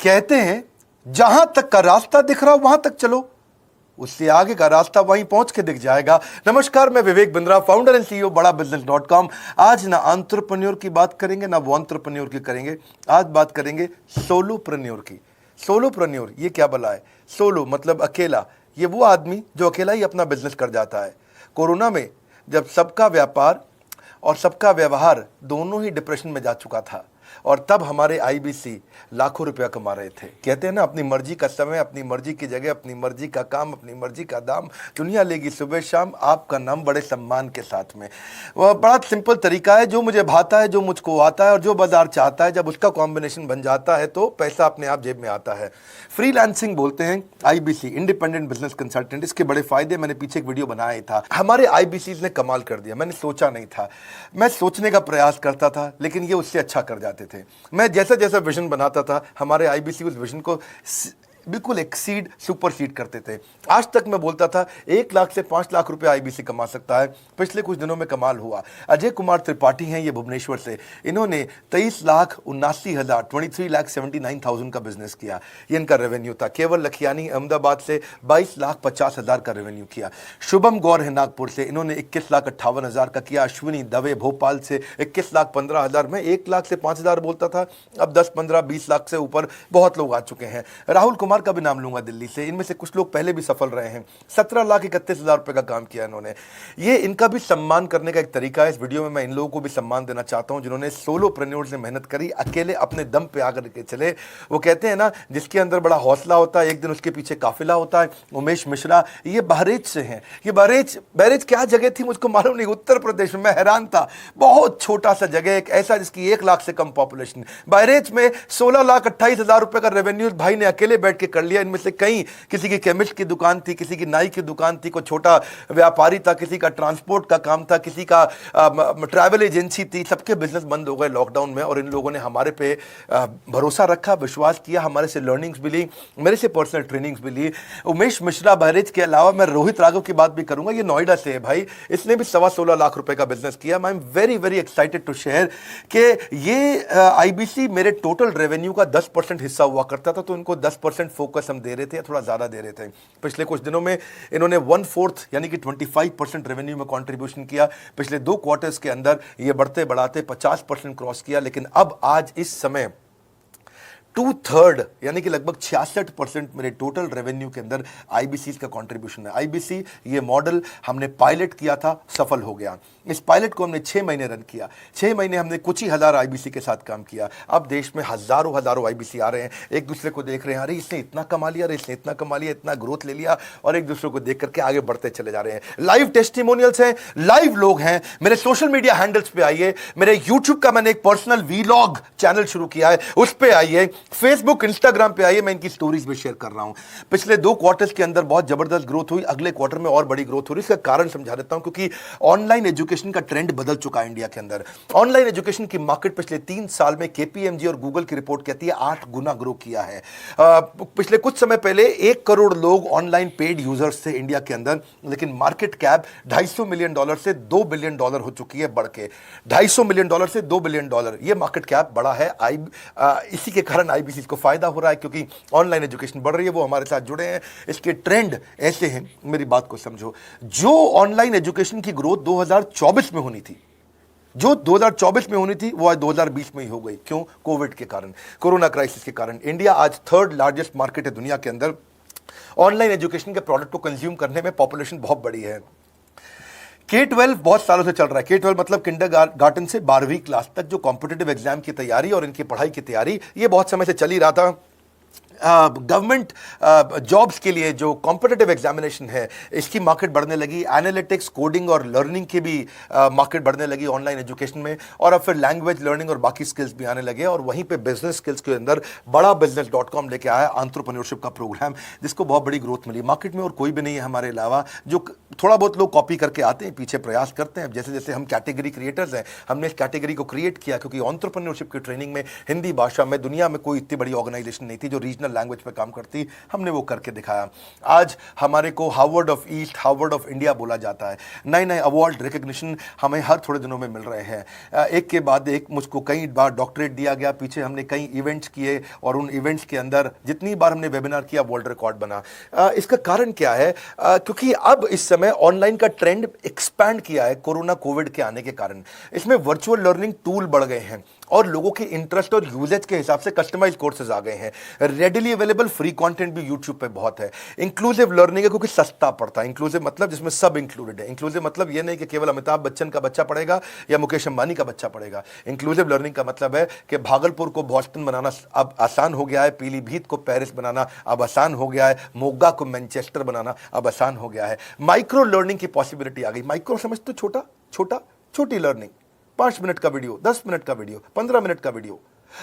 कहते हैं जहां तक का रास्ता दिख रहा वहां तक चलो, उससे आगे का रास्ता वहीं पहुंच के दिख जाएगा। नमस्कार, मैं Vivek Bindra, founder and CEO बड़ाबिजनेस.com। आज ना एंटरप्रेन्योर की बात करेंगे ना वो एंटरप्रेन्योर की करेंगे, आज बात करेंगे सोलोप्रेन्योर की। सोलोप्रेन्योर ये क्या भला है? सोलो मतलब अकेला। ये वो आदमी जो अकेला ही अपना बिजनेस कर जाता है। कोरोना में जब सबका व्यापार और सबका व्यवहार दोनों ही डिप्रेशन में जा चुका था, और तब हमारे आईबीसी लाखों रुपया कमा रहे थे। कहते हैं ना, अपनी मर्जी का समय, अपनी मर्जी की जगह, अपनी मर्जी का काम, अपनी मर्जी का दाम, दुनिया लेगी सुबह शाम आपका नाम बड़े सम्मान के साथ में। वह बड़ा सिंपल तरीका है, जो मुझे भाता है, जो मुझको आता है और जो बाजार चाहता है, जब उसका कॉम्बिनेशन बन जाता है तो पैसा अपने आप जेब में आता है। फ्रीलांसिंग बोलते हैं आईबीसी, इंडिपेंडेंट बिजनेस कंसल्टेंट। इसके बड़े फायदे मैंने पीछे एक वीडियो बनाया था। हमारे आईबीसी ने कमाल कर दिया, मैंने सोचा नहीं था। मैं सोचने का प्रयास करता था लेकिन ये उससे अच्छा कर जाते थे। मैं जैसा जैसा विजन बनाता था, हमारे आईबीसी उस विजन को बिल्कुल एक्सीड, सुपरसीड करते थे। आज तक मैं बोलता था 1 लाख से 5 लाख रुपए आईबीसी कमा सकता है। पिछले कुछ दिनों में कमाल हुआ। अजय कुमार त्रिपाठी हैं ये भुवनेश्वर से, इन्होंने 23,79,000 का बिजनेस किया। ये इनका रेवेन्यू था। केवल लखियानी अहमदाबाद से 22,50,000 का रेवेन्यू किया। शुभम गौर है नागपुर से, इन्होंने 21,58,000 का किया। अश्विनी दवे भोपाल से 21,15,000 में 1 लाख से 5,000 बोलता था, अब 10, 15, 20 लाख से ऊपर बहुत लोग आ चुके हैं। राहुल कुमार का भी नाम लूंगा दिल्ली से, इनमें से कुछ लोग पहले भी सफल रहे हैं। 17,31,000 रुपए का काम किया इन्होंने। ये इनका भी सम्मान करने का एक तरीका है। इस वीडियो में मैं इन लोगों को भी सम्मान देना चाहता हूं जिन्होंने सोलोप्रेन्योर से मेहनत करी, अकेले अपने दम पे आकर के चले। वो कहते हैं ना, जिसके अंदर बड़ा हौसला होता है एक दिन उसके पीछे काफिला होता है। उमेश मिश्रा ये बहरेच से हैं। ये बहरेच क्या जगह थी मुझको मालूम नहीं, उत्तर प्रदेश में। मैं हैरान था, बहुत छोटा सा जगह, एक ऐसा जिसकी 1 लाख से कम पॉपुलेशन। बहरेच में 16,28,000 रुपए का रेवेन्यू भाई ने अकेले बैठ के कर लिया। इनमें से कई, किसी की केमिस्ट की दुकान थी, किसी की नाई की दुकान थी, कोई छोटा व्यापारी था, किसी का ट्रांसपोर्ट का काम था, किसी का ट्रैवल एजेंसी थी। सबके बिजनेस बंद हो गए लॉकडाउन में, और इन लोगों ने हमारे पे भरोसा रखा, विश्वास किया, हमारे से लर्निंग्स भी ली, मेरे से पर्सनल ट्रेनिंग्स भी ली। उमेश मिश्रा बहरेच के अलावा मैं रोहित राघव की बात भी करूंगा। ये नोएडा से है भाई, इसने भी 16.25 लाख रुपए का बिजनेस किया। I am very very excited to share कि ये आईबीसी मेरे टोटल रेवेन्यू का 10% हिस्सा हुआ करता था, तो इनको 10% फोकस हम दे रहे थे, थोड़ा ज्यादा दे रहे थे। पिछले कुछ दिनों में इन्होंने 1/4 यानी कि 25% रेवेन्यू में कंट्रीब्यूशन किया। पिछले 2 क्वार्टर्स के अंदर ये बढ़ते बढ़ाते 50% क्रॉस किया। लेकिन अब आज इस समय 2/3 यानी कि लगभग 66% मेरे टोटल रेवेन्यू के अंदर आईबीसी का कंट्रीब्यूशन है। आईबीसी ये मॉडल हमने पायलट किया था, सफल हो गया। इस पायलट को हमने 6 महीने रन किया। 6 महीने हमने कुछ ही हजार आईबीसी के साथ काम किया। अब देश में हजारों आईबीसी आ रहे हैं, एक दूसरे को देख रहे हैं, अरे इसने इतना कमा लिया, अरे इसने इतना कमा लिया, इतना ग्रोथ ले लिया, और एक दूसरे को देख करके आगे बढ़ते चले जा रहे हैं। लाइव टेस्टिमोनियल्स हैं, लाइव लोग हैं। मेरे सोशल मीडिया हैंडल्स पे आइए, मेरे यूट्यूब का मैंने एक पर्सनल वीलॉग चैनल शुरू किया है, उस पे आइए, फेसबुक इंस्टाग्राम पे आइए, मैं इनकी स्टोरीज में शेयर कर रहा हूं। पिछले 2 क्वार्टर्स के अंदर बहुत जबरदस्त ग्रोथ हुई, अगले क्वार्टर में और बड़ी ग्रोथ हो रही है। इसका कारण समझा देता हूं, क्योंकि ऑनलाइन एजुकेशन का ट्रेंड बदल चुका है इंडिया के अंदर। ऑनलाइन एजुकेशन की मार्केट पिछले 3 साल में केपीएमजी और गूगल की रिपोर्ट कहती है 8 गुना ग्रो किया है। पिछले कुछ समय पहले 1 करोड़ लोग ऑनलाइन पेड यूजर्स थे इंडिया के अंदर, लेकिन मार्केट कैप $250 मिलियन से $2 बिलियन हो चुकी है, बढ़ के $250 मिलियन से $2 बिलियन। ये मार्केट कैप बड़ा है। इसी के कारण आईबीसी को फायदा हो रहा है, क्योंकि ऑनलाइन एजुकेशन बढ़ रही है, वो हमारे साथ जुड़े हैं। इसके ट्रेंड ऐसे हैं, मेरी बात को समझो। जो ऑनलाइन एजुकेशन की ग्रोथ 2024 में होनी थी, जो 2024 में होनी थी, वो आज 2020 में ही हो गई। क्यों? कोविड के कारण, कोरोना क्राइसिस के कारण। इंडिया आज 3rd लार्जेस्ट मार्केट है दुनिया के अंदर। ऑनलाइन एजुकेशन के प्रोडक्ट को कंज्यूम करने में पॉपुलेशन बहुत बड़ी है। K-12 बहुत सालों से चल रहा है। K-12 मतलब किंडरगार्टन से 12वीं क्लास तक जो कॉम्पिटिटिव एग्जाम की तैयारी और इनकी पढ़ाई की तैयारी, ये बहुत समय से चल ही रहा था। गवर्नमेंट जॉब्स के लिए जो कॉम्पिटिटिव एग्जामिनेशन है, इसकी मार्केट बढ़ने लगी। एनालिटिक्स, कोडिंग और लर्निंग की भी मार्केट बढ़ने लगी ऑनलाइन एजुकेशन में। और अब फिर लैंग्वेज लर्निंग और बाकी स्किल्स भी आने लगे। और वहीं पे बिजनेस स्किल्स के अंदर बड़ाबिजनेस.com लेके आया एंटरप्रेन्योरशिप का प्रोग्राम, जिसको बहुत बड़ी ग्रोथ मिली मार्केट में। और कोई भी नहीं है हमारे अलावा, जो थोड़ा बहुत लोग कॉपी करके आते हैं, पीछे प्रयास करते हैं। जैसे जैसे हम कैटेगरी क्रिएटर्स हैं, हमने इस कैटेगरी को क्रिएट किया, क्योंकि एंटरप्रेन्योरशिप की ट्रेनिंग में हिंदी भाषा में दुनिया में कोई इतनी बड़ी ऑर्गेनाइजेशन नहीं थी जो रीजनल ओरिजिनल लैंग्वेज पे काम करती, हमने वो करके दिखाया। आज हमारे को Harvard of east, Harvard of India बोला जाता है। नए नए अवार्ड रिकग्निशन हमें हर थोड़े दिनों में मिल रहे हैं, एक के बाद एक। मुझको कई बार डॉक्टरेट दिया गया, पीछे हमने कई इवेंट्स किए और उन इवेंट्स के अंदर जितनी बार हमने वेबिनार किया वर्ल्ड रिकॉर्ड बना। इसका कारण क्या है? क्योंकि अब इस समय ऑनलाइन का ट्रेंड एक्सपैंड किया है कोरोना कोविड के आने के कारण। इसमें वर्चुअल लर्निंग टूल बढ़ गए हैं और लोगों के इंटरेस्ट और यूजेज के हिसाब से कस्टमाइज कोर्सेज आ गए हैं। रेडिली अवेलेबल फ्री कंटेंट भी यूट्यूब पे बहुत है। इंक्लूसिव लर्निंग है क्योंकि सस्ता पड़ता है। इंक्लूसिव मतलब जिसमें सब इंक्लूडेड है। इंक्लूसिव मतलब ये नहीं कि केवल अमिताभ बच्चन का बच्चा पढ़ेगा या मुकेश अंबानी का बच्चा पढ़ेगा। इंक्लूसिव लर्निंग का मतलब है कि भागलपुर को बॉस्टन बनाना अब आसान हो गया है, पीलीभीत को पेरिस बनाना अब आसान हो गया है, मोगा को मैनचेस्टर बनाना अब आसान हो गया है। माइक्रो लर्निंग की पॉसिबिलिटी आ गई। माइक्रो समझ तो छोटी लर्निंग, 5 मिनट का वीडियो, 10 मिनट का वीडियो, 15 मिनट का वीडियो।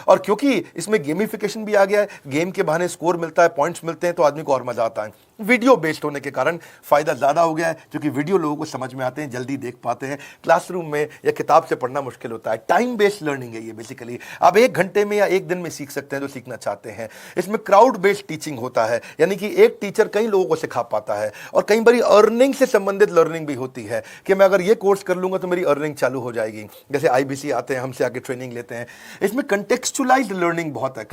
और क्योंकि इसमें गेमिफिकेशन भी आ गया है, गेम के बहाने स्कोर मिलता है, पॉइंट्स मिलते हैं, तो आदमी को और मजा आता है। वीडियो बेस्ड होने के कारण फायदा ज्यादा हो गया है, क्योंकि वीडियो लोगों को समझ में आते हैं, जल्दी देख पाते हैं। क्लासरूम में या किताब से पढ़ना मुश्किल होता है। टाइम बेस्ड लर्निंग है ये बेसिकली। आप 1 घंटे में या 1 दिन में सीख सकते हैं जो सीखना चाहते हैं। इसमें क्राउड बेस्ड टीचिंग होता है, यानी कि एक टीचर कई लोगों को सिखा पाता है। और कई बार अर्निंग से संबंधित लर्निंग भी होती है कि मैं अगर ये कोर्स कर लूंगा तो मेरी अर्निंग चालू हो जाएगी। जैसे IBC आते हैं, हमसे आके ट्रेनिंग लेते हैं। इसमें कंटेक्चुअलाइज्ड लर्निंग बहुत है।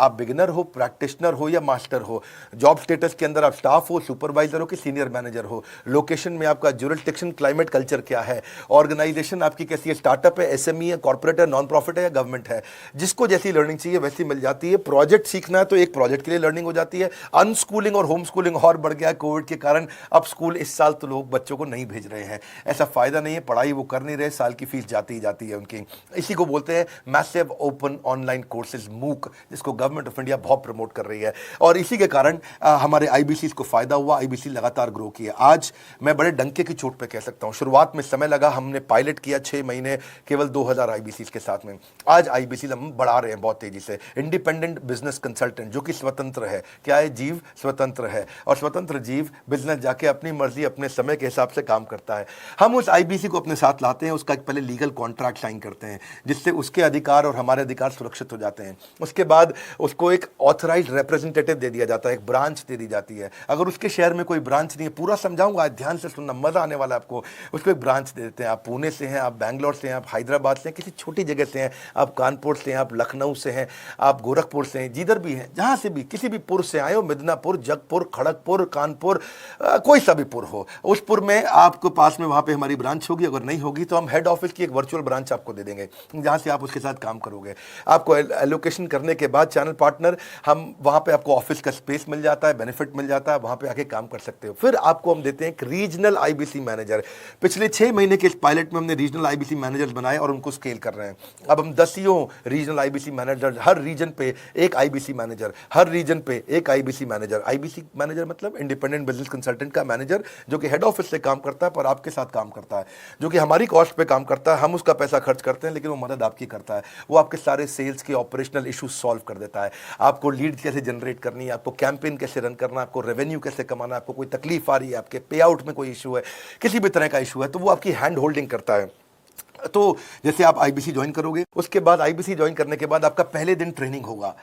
आप बिगिनर हो, प्रैक्टिशनर हो या मास्टर हो, जॉब स्टेटस के अंदर आप स्टाफ हो, सुपरवाइजर हो कि सीनियर मैनेजर हो, लोकेशन में आपका जुरिस्डिक्शन, क्लाइमेट, कल्चर क्या है, ऑर्गेनाइजेशन आपकी कैसी है, स्टार्टअप है, SME है, कॉर्पोरेट है, नॉन प्रॉफिट है या गवर्नमेंट है, जिसको जैसी लर्निंग चाहिए वैसी मिल जाती है। प्रोजेक्ट सीखना है तो एक प्रोजेक्ट के लिए लर्निंग हो जाती है। अनस्कूलिंग और होम स्कूलिंग और बढ़ गया है कोविड के कारण। अब स्कूल इस साल तो लोग बच्चों को नहीं भेज रहे हैं, ऐसा फायदा नहीं है, पढ़ाई वो कर नहीं रहे, साल की फीस जाती ही जाती है उनकी। इसी को बोलते हैं massive open online courses, MOOC, जिसको गवर्नमेंट ऑफ इंडिया बहुत प्रमोट कर रही है। और इसी के कारण हमारे IBC को फायदा हुआ। IBC लगातार ग्रो किया। आज मैं बड़े डंके की चोट पे कह सकता हूं, शुरुआत में समय लगा, हमने पायलट किया 6 महीने केवल 2000 IBC के साथ में। आज IBC हम बढ़ा रहे हैं बहुत तेजी से। इंडिपेंडेंट बिजनेस कंसल्टेंट, जो कि स्वतंत्र है। क्या है? जीव स्वतंत्र है, और स्वतंत्र जीव बिजनेस जाके अपनी मर्जी अपने समय के हिसाब से काम करता है। हम उस IBC को अपने साथ लाते हैं, उसका एक पहले लीगल कॉन्ट्रैक्ट साइन करते हैं, जिससे उसके अधिकार और हमारे अधिकार सुरक्षित हो जाते हैं। उसके बाद उसको एक ऑथराइज्ड रिप्रेजेंटेटिव दे दिया जाता है, एक ब्रांच दे दी जाती है। अगर उसके शहर में कोई ब्रांच नहीं है, पूरा समझाऊंगा, ध्यान से सुनना, मजा आने वाला है आपको। उसको एक ब्रांच दे देते हैं। आप पुणे से हैं, आप बैंगलोर से हैं, आप हैदराबाद से हैं, किसी छोटी जगह से हैं, आप कानपुर से हैं, आप लखनऊ से हैं, आप गोरखपुर से हैं, जिधर भी हैं, जहां से भी, किसी भी पुर से आए हो, मिदनापुर, जगपुर, खड़गपुर, कानपुर, कोई सा भी पुर हो, उस पुर में आपको पास में वहां पे हमारी ब्रांच होगी। अगर नहीं होगी तो हम हेड ऑफिस की एक वर्चुअल ब्रांच आपको दे देंगे, जहां से आप उसके साथ काम करोगे। आपको एलोकेशन करने के बाद चैनल पार्टनर, हम वहां पे आपको ऑफिस का स्पेस मिल जाता है, बेनिफिट मिल जाता है, वहां पे आके काम कर सकते हो। फिर आपको हम देते हैं एक रीजनल IBC मैनेजर। पिछले 6 महीने के इस पायलट में हमने रीजनल IBC मैनेजर्स बनाए और उनको स्केल कर रहे हैं। अब हम 10 रीजनल IBC मैनेजर, हर रीजन पे एक IBC मैनेजर, हर रीजन पे एक IBC मैनेजर। IBC मैनेजर मतलब इंडिपेंडेंट बिजनेस कंसल्टेंट का मैनेजर, जो कि हेड ऑफिस से काम करता है पर आपके साथ काम करता है, जो कि हमारी कॉस्ट पे काम करता है। हम उसका पैसा खर्च करते हैं, लेकिन वो मदद आपकी करता है। वो आपके सारे सेल्स के ऑपरेशनल इशूज सॉल्व कर देता है। आपको लीड कैसे जनरेट करनी है, आपको कैंपेन कैसे रन करना है, आपको रेवेन्यू कैसे कमाना है, आपको कोई तकलीफ आ रही है, आपके पे आउट में कोई इशू है, किसी भी तरह का इशू है, तो वो आपकी हैंड होल्डिंग करता है। तो जैसे आप IBC ज्वाइन करोगे, उसके बाद IBC ज्वाइन करने के बाद आपका पहले दिन ट्रेनिंग होगा।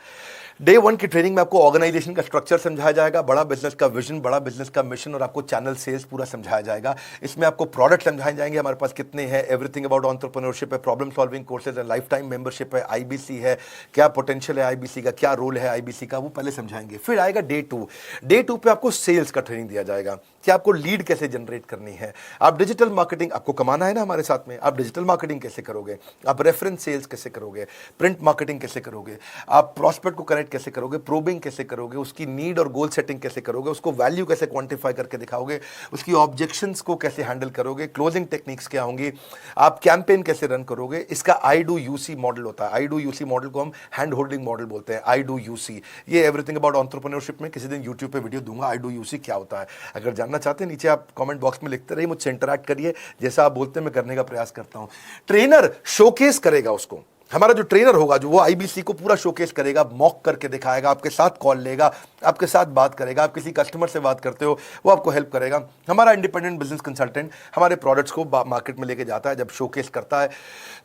डे 1 की ट्रेनिंग में आपको ऑर्गेनाइजेशन का स्ट्रक्चर समझाया जाएगा, बड़ा बिजनेस का विजन, बड़ा बिजनेस का मिशन, और आपको चैनल सेल्स पूरा समझाया जाएगा। इसमें आपको प्रोडक्ट समझाए जाएंगे, हमारे पास कितने हैं, एवरीथिंग अबाउट एंटरप्रेन्योरशिप है, प्रॉब्लम सॉल्विंग कोर्सेज है, लाइफ टाइम मेंबरशिप है, IBC है, क्या पोटेंशियल है IBC का, क्या रोल है IBC का, वो पहले समझाएंगे। फिर आएगा डे 2। डे 2 पे आपको सेल्स का ट्रेनिंग दिया जाएगा कि आपको लीड कैसे जनरेट करनी है। आप डिजिटल मार्केटिंग, आपको कमाना है ना हमारे साथ में, आप डिजिटल मार्केटिंग कैसे करोगे, आप रेफरेंस सेल्स कैसे करोगे, प्रिंट मार्केटिंग कैसे करोगे, आप प्रॉस्पेक्ट को कनेक्ट कैसे करोगे, प्रोबिंग कैसे करोगे, उसकी नीड और गोल सेटिंग कैसे करोगे, उसको वैल्यू कैसे क्वांटिफाई करके दिखाओगे, उसकी ऑब्जेक्शंस को कैसे हैंडल करोगे, क्लोजिंग टेक्निक्स क्या होंगी, आप कैंपेन कैसे रन करोगे। इसका I-Do-U-C मॉडल होता है। I-Do-U-C मॉडल को हम हैंड होल्डिंग मॉडल बोलते हैं। I-Do-U-C, ये एवरीथिंग अबाउट एंटरप्रेन्योरशिप में किसी दिन यूट्यूब पे वीडियो दूंगा, I-Do-U-C क्या होता है। अगर जानना चाहते हैं नीचे आप कमेंट बॉक्स में लिखते रहिए, मुझसे इंटरैक्ट करिए, जैसा आप बोलते हैं मैं करने का प्रयास करता हूं। ट्रेनर शोकेस करेगा उसको, हमारा जो ट्रेनर होगा, जो वो आईबीसी को पूरा शोकेस करेगा, मॉक करके दिखाएगा, आपके साथ कॉल लेगा, आपके साथ बात करेगा, आप किसी कस्टमर से बात करते हो वो आपको हेल्प करेगा। हमारा इंडिपेंडेंट बिजनेस कंसल्टेंट हमारे प्रोडक्ट्स को मार्केट में लेके जाता है, जब शोकेस करता है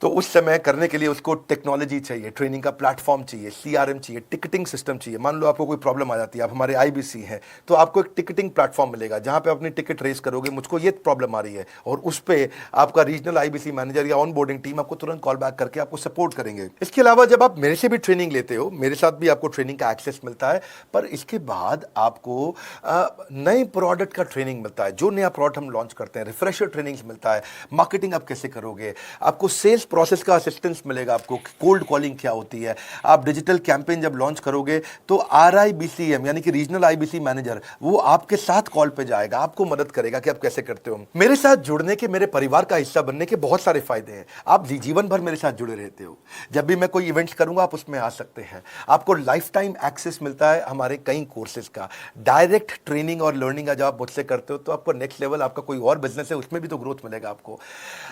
तो उस समय करने के लिए उसको टेक्नोलॉजी चाहिए, ट्रेनिंग का प्लेटफॉर्म चाहिए, सीआरएम चाहिए, टिकटिंग सिस्टम चाहिए। मान लो आपको कोई प्रॉब्लम आ जाती है, आप हमारे आईबीसी हैं, तो आपको एक टिकटिंग प्लेटफॉर्म मिलेगा जहां पे अपनी टिकट रेस करोगे, मुझको ये प्रॉब्लम आ रही है, और उस पर आपका रीजनल आईबीसी मैनेजर या ऑन बोर्डिंग टीम आपको तुरंत कॉल बैक करके आपको सपोर्ट करेंगे। इसके अलावा जब आप मेरे से भी ट्रेनिंग लेते हो, मेरे साथ भी आपको ट्रेनिंग का एक्सेस मिलता है, पर इसके बाद आपको नए प्रोडक्ट का ट्रेनिंग मिलता है। जो नया प्रोडक्ट हम लॉन्च करते हैं, रिफ्रेशर ट्रेनिंग्स मिलता है, मार्केटिंग आप कैसे करोगे, आपको सेल्स प्रोसेस का असिस्टेंस मिलेगा, आपको कोल्ड कॉलिंग क्या होती है, आप डिजिटल कैंपेन जब लॉन्च करोगे तो RIBCM यानी कि रीजनल आईबीसी मैनेजर वो आपके साथ कॉल पे जाएगा, आपको मदद करेगा कि आप कैसे करते हो। मेरे साथ जुड़ने के, मेरे परिवार का हिस्सा बनने के बहुत सारे फायदे हैं। आप जीवन भर मेरे साथ जुड़े रहते हो, जब भी मैं कोई इवेंट्स करूंगा आप उसमें आ सकते हैं। आपको लाइफ टाइम एक्सेस मिलता है हमारे कई कोर्सेज का, डायरेक्ट ट्रेनिंग और लर्निंग जब आप मुझसे करते हो तो आपको नेक्स्ट लेवल, आपका कोई और बिजनेस है उसमें भी तो ग्रोथ मिलेगा आपको।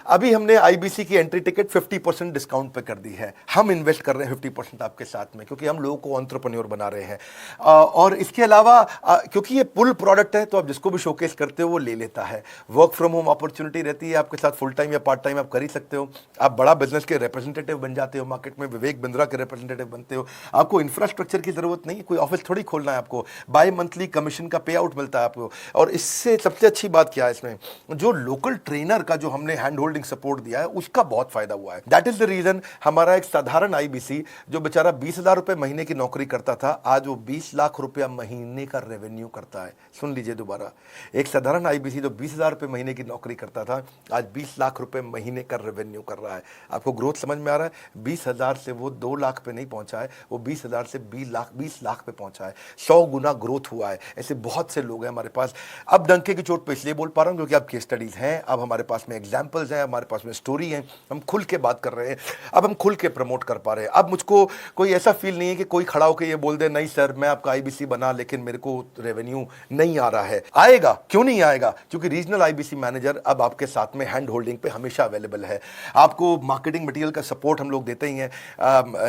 अभी हमने आईबीसी की एंट्री टिकट 50% डिस्काउंट पे कर दी है। हम इन्वेस्ट कर रहे हैं 50% आपके साथ में, क्योंकि हम लोगों को एंटरप्रेन्योर बना रहे हैं। और इसके अलावा क्योंकि ये पुल प्रोडक्ट है तो आप जिसको भी शोकेस करते हो वो ले लेता है। वर्क फ्रॉम होम अपॉर्चुनिटी रहती है आपके साथ, फुल टाइम या पार्ट टाइम आप कर ही सकते हो। आप बड़ा बिजनेस के रिप्रेजेंटेटिव बन जाते हो, मार्केट में विवेक बिंद्रा के रिप्रेजेंटेटिव बनते हो। आपको इंफ्रास्ट्रक्चर की जरूरत नहीं है, कोई ऑफिस थोड़ी खोलना है आपको, बाय मंथली कमीशन का पे आउट मिलता है आपको। और इससे सबसे अच्छी बात क्या है, इसमें जो लोकल ट्रेनर का जो हमने हैंड होल्डिंग सपोर्ट दिया है उसका बहुत फायदा हुआ है। दैट इज द रीजन हमारा एक साधारण आईबीसी जो बेचारा 20,000 रुपए महीने की नौकरी करता था, आज वो 20 लाख रुपया महीने का रेवेन्यू करता है। सुन लीजिए दोबारा, एक साधारण आईबीसी जो 20,000 रुपए महीने की नौकरी करता था, आज 20 लाख रुपए महीने का रेवेन्यू कर रहा है। आपको ग्रोथ समझ में आ रहा है? 20,000 से वो 2 लाख पे नहीं पहुंचा है, वो 20,000 से 20 लाख पे पहुंचा है। 100 गुना ग्रोथ हुआ है। ऐसे बहुत से लोग हैं हमारे पास। अब डंके की चोट पे इसलिए बोल पा रहा हूं क्योंकि अब केस स्टडीज हैं, अब हमारे पास में एग्जांपल्स हैं, हमारे पास में स्टोरी है, हम खुल के बात कर रहे हैं, अब हम खुल के प्रमोट कर पा रहे हैं। अब मुझको कोई ऐसा फील नहीं है कि कोई खड़ा होकर ये बोल दे नहीं सर मैं आपका आईबीसी बना लेकिन मेरे को रेवेन्यू नहीं आ रहा है। आएगा, क्यों नहीं आएगा? क्योंकि रीजनल आईबीसी मैनेजर अब आपके साथ में हैंड होल्डिंग पे हमेशा अवेलेबल है। आपको मार्केटिंग मटेरियल का सपोर्ट हम लोग देते ही हैं,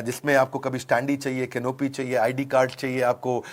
जिसमें आपको कभी स्टैंडी चाहिए, कैनोपी चाहिए, आईडी कार्ड चाहिए, आपको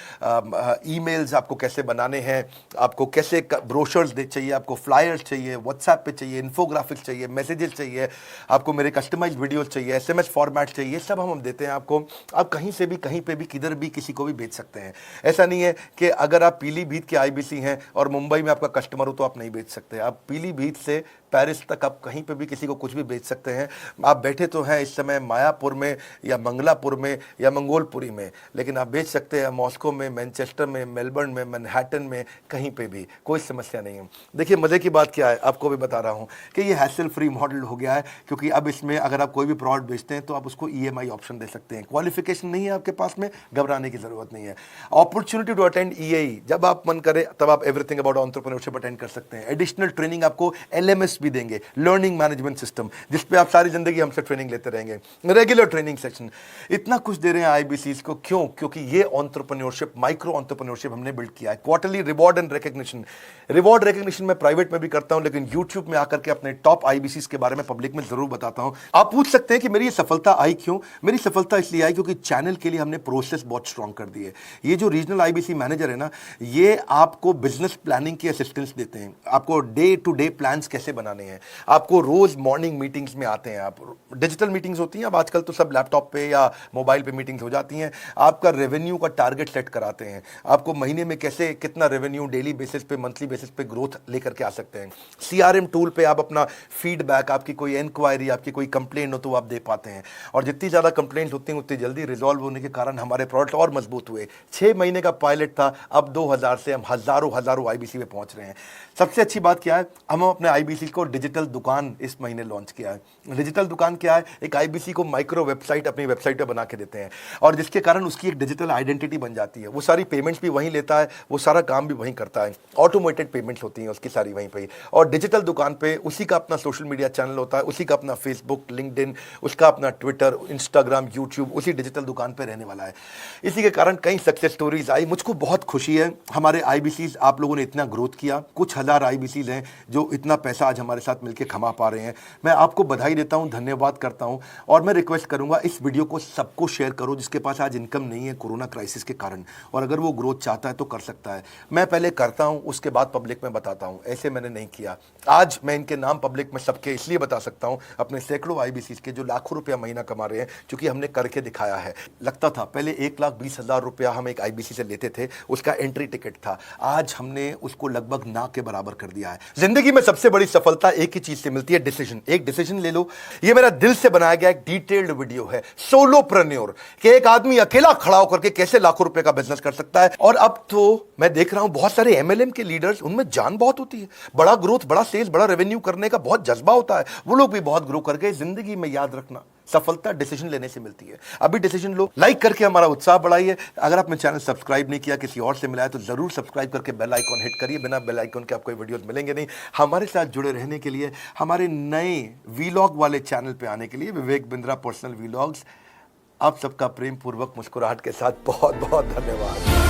ईमेल्स आपको कैसे बनाने हैं, आपको कैसे ब्रोशर्स चाहिए, आपको फ्लायर्स चाहिए, व्हाट्सएप पे चाहिए, इन्फोग्राफिक्स चाहिए, मैसेजेस चाहिए, आपको मेरे कस्टमाइज्ड वीडियोस चाहिए, एसएमएस फॉर्मेट चाहिए, सब हम देते हैं आपको। आप कहीं से भी, कहीं पे भी, किधर भी किसी को भी भेज सकते हैं। ऐसा नहीं है कि अगर आप पीलीभीत के आईबीसी हैं और मुंबई में आपका कस्टमर हो तो आप नहीं बेच सकते। आप पीलीभीत से पेरिस तक आप कहीं पे भी किसी को कुछ भी बेच सकते हैं। आप बैठे तो हैं इस समय मायापुर में या मंगलापुर में या मंगोलपुरी में, लेकिन आप बेच सकते हैं मॉस्को में, मैनचेस्टर में, मेलबर्न में, मैनहट्टन में, कहीं पे भी, कोई समस्या नहीं है। देखिए मजे की बात क्या है, आपको भी बता रहा हूं कि ये हैसल फ्री मॉडल हो गया है, क्योंकि अब इसमें अगर आप कोई भी प्रोडक्ट बेचते हैं तो आप उसको EMI ऑप्शन दे सकते हैं। क्वालिफिकेशन नहीं है आपके पास में, घबराने की जरूरत नहीं है। अपॉर्चुनिटी टू अटेंड EAE, जब आप मन करे तब आप एवरीथिंग अबाउट एंटरप्रेन्योरशिप अटेंड कर सकते हैं। एडिशनल ट्रेनिंग आपको LMS भी देंगे, लर्निंग मैनेजमेंट सिस्टम, जिसपे आप सारी जिंदगी हमसे ट्रेनिंग लेते रहेंगे। रेगुलर ट्रेनिंग सेक्शन, इतना कुछ दे रहे हैं आईबीसीज को। क्यों? क्योंकि ये एंटरप्रेन्योरशिप, माइक्रो एंटरप्रेन्योरशिप हमने बिल्ड किया है। Quarterly reward and recognition, reward recognition मैं प्राइवेट में भी करता हूं, लेकिन यूट्यूब में आकर के अपने टॉप आईबीसीज के बारे में पब्लिक में जरूर बताता हूं। आप पूछ सकते हैं कि मेरी ये सफलता आई क्यों? मेरी सफलता इसलिए आई क्योंकि चैनल के लिए हमने प्रोसेस बहुत स्ट्रांग कर दी है। ये जो रीजनल आईबीसी मैनेजर है ना, ये आपको बिजनेस प्लानिंग की असिस्टेंस देते हैं, आपको डे टू डे प्लान्स कैसे बनाने हैं, आपको रोज मॉर्निंग मीटिंग्स में आते हैं। आप डिजिटल मीटिंग्स होती हैं, अब आजकल तो सब लैपटॉप पे या मोबाइल पे मीटिंग्स हो जाती हैं। आपका रेवेन्यू का टारगेट सेट कराते हैं, आपको महीने में कैसे कितना रेवेन्यू डेली बेसिस पे, मंथली बेसिस पे ग्रोथ लेकर के आ सकते हैं। CRM टूल पे आप अपना फीडबैक, आपकी कोई इंक्वायरी, आपकी कोई कंप्लेंट हो तो आप दे पाते हैं, और जितनी ज़्यादा कंप्लेंट होती हैं उतनी जल्दी रिजॉल्व होने के कारण हमारे प्रोडक्ट और मजबूत हुए। 6 महीने का पायलट था, अब 2000 से हम हजारों आईबीसी पे पहुंच रहे हैं। सबसे अच्छी बात क्या है, हम अपने आईबीसी को डिजिटल दुकान इस महीने लॉन्च किया है। डिजिटल दुकान क्या है? एक आईबीसी को माइक्रो वेबसाइट अपनी वेबसाइट पे बना के देते हैं, और जिसके कारण उसकी एक डिजिटल आइडेंटिटी बन जाती है। वो सारी पेमेंट्स भी वहीं लेता है, वो सारा काम भी वहीं करता है, ऑटोमेटेड पेमेंट्स होती हैं उसकी सारी वहीं पे। और डिजिटल दुकान पे उसी का अपना सोशल मीडिया चैनल होता है, उसी का अपना फेसबुक, लिंक्डइन, उसका अपना ट्विटर, इंस्टाग्राम, यूट्यूब उसी डिजिटल दुकान पे रहने वाला है। इसी के कारण कई सक्सेस स्टोरीज आई। मुझको बहुत खुशी है हमारे आईबीसीज, आप लोगों ने इतना ग्रोथ किया। कुछ हजार आईबीसीज हैं जो इतना पैसा आज हमारे साथ मिलकर कमा पा रहे हैं। मैं आपको बधाई देता हूं, धन्यवाद करता हूं। और मैं रिक्वेस्ट करूंगा इस वीडियो को सबको शेयर करो जिसके पास आज इनकम नहीं है कोरोना क्राइसिस के कारण, और अगर वो ग्रोथ चाहता है तो कर सकता है। मैं पहले करता हूं, उसके बाद पब्लिक में बताता हूं, ऐसे मैंने नहीं किया। आज मैं इनके नाम पब्लिक में सबके इसलिए बता सकता हूं, अपने सैकड़ों आईबीसी के जो लाखों रुपया महीना कमा रहे हैं, क्योंकि हमने करके दिखाया है। लगता था पहले 1,20,000 रुपया हम एक आईबीसी से लेते थे, उसका एंट्री टिकट था, आज हमने उसको लगभग ना के बराबर कर दिया है। जिंदगी में सबसे बड़ी सफलता एक ही चीज से मिलती है, डिसीजन। एक डिसीजन ले लो। ये मेरा दिल से बनाया गया एक डिटेल्ड वीडियो है, सोलोप्रेन्योर, कि एक आदमी अकेला खड़ा होकर के कैसे लाखों रुपए का बिजनेस कर सकता है। और अब तो मैं देख रहा हूं बहुत सारे एमएलएम के लीडर्स, उनमें जान बहुत होती है, बड़ा ग्रोथ, बड़ा सेल्स, बड़ा रेवेन्यू करने का बहुत जज्बा होता है, वो लोग भी बहुत ग्रो कर गए। जिंदगी में याद रखना, सफलता डिसीजन लेने से मिलती है। अभी डिसीजन लो, लाइक करके हमारा उत्साह बढ़ाइए। अगर आपने चैनल सब्सक्राइब नहीं किया, किसी और से मिला है, तो जरूर सब्सक्राइब करके बेल आइकॉन हिट करिए। बिना बेल आइकॉन के आपको वीडियोस मिलेंगे नहीं। हमारे साथ जुड़े रहने के लिए, हमारे नए वीलॉग वाले चैनल पे आने के लिए, विवेक बिंद्रा पर्सनल वीलॉग्स, आप सबका प्रेम पूर्वक मुस्कुराहट के साथ बहुत बहुत धन्यवाद।